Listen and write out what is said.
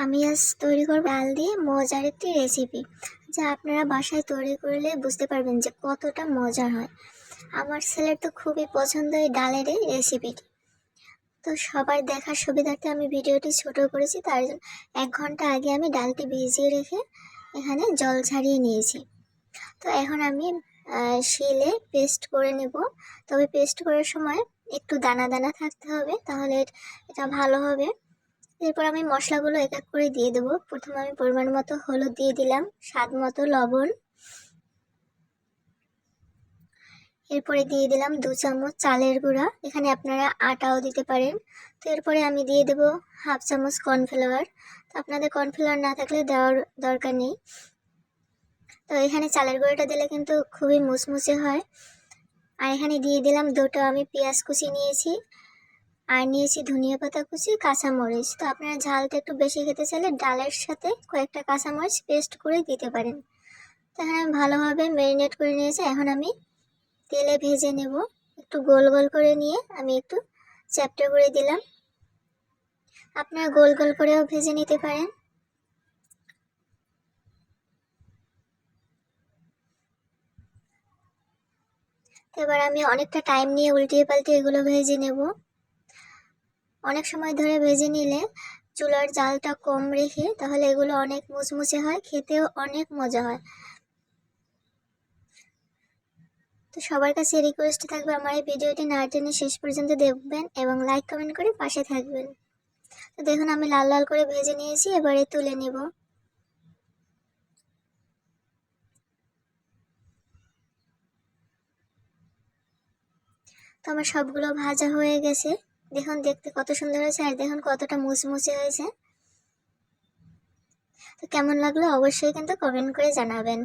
আমি আজ তৈরি করব ডাল দিয়ে মজার একটি রেসিপি, যা আপনারা বাসায় তৈরি করলে বুঝতে পারবেন যে কতটা মজার হয়। আমার ছেলের তো খুবই পছন্দ এই ডালের এই রেসিপিটি। তো সবার দেখার সুবিধার্থে আমি ভিডিওটি ছোট করেছি, তার জন্য 1 ঘন্টা আগে আমি ডালটি ভিজিয়ে রেখে এখানে জল ছাড়িয়ে নিয়েছি। তো এখন আমি শিলে পেস্ট করে নেব। তবে পেস্ট করার সময় একটু দানা দানা থাকতে হবে, তাহলে এটা ভালো হবে। এরপর আমি মশলাগুলো এক এক করে দিয়ে দেবো। প্রথমে আমি পরিমাণ মতো হলুদ দিয়ে দিলাম, স্বাদ মতো লবণ, এরপরে দিয়ে দিলাম 2 চামচ চালের গুঁড়া, এখানে আপনারা আটাও দিতে পারেন। তো এরপরে আমি দিয়ে দেবো 1/2 চামচ কর্নফ্লাওয়ার। তো আপনাদের কর্নফ্লাওয়ার না থাকলে দেওয়ার দরকার নেই। তো এখানে চালের গুঁড়োটা দিলে কিন্তু খুবই মুচমুচে হয়। আর এখানে দিয়ে দিলাম 2টা আমি পেঁয়াজ কুচি নিয়েছি, আর নিয়েছি ধনিয়া পাতা কুচি, কাঁচামরিচ। তো আপনারা ঝালটা একটু বেশি খেতে চাইলে ডালের সাথে কয়েকটা কাঁচামরিচ পেস্ট করে দিতে পারেন। তো এখানে আমি ভালোভাবে ম্যারিনেট করে নিয়েছি। এখন আমি তেলে ভেজে নেব। একটু গোল গোল করে নিয়ে আমি একটু চ্যাপ্টা করে দিলাম। আপনারা গোল গোল করেও ভেজে নিতে পারেন। এবার আমি অনেকটা টাইম নিয়ে উল্টিয়ে পাল্টিয়ে এগুলো ভেজে নেব। অনেক সময় ধরে ভেজে নিলে চুলার জালটা কম রেখে তাহলে এগুলো অনেক মুচমুচে হয়, খেতেও অনেক মজা হয়। তো সবার কাছে রিকোয়েস্ট থাকবে আমার এই ভিডিওটি না টেনে শেষ পর্যন্ত দেখবেন এবং লাইক কমেন্ট করে পাশে থাকবেন। তো দেখুন আমি লাল লাল করে ভেজে নিয়েছি, এবারে তুলে নেব। তো আমার সবগুলো ভাজা হয়ে গেছে। দেখুন দেখতে কত সুন্দর হয়েছে, আর দেখুন কতটা মুচমুচে হয়েছে। তো কেমন লাগলো অবশ্যই কিন্তু কমেন্ট করে জানাবেন।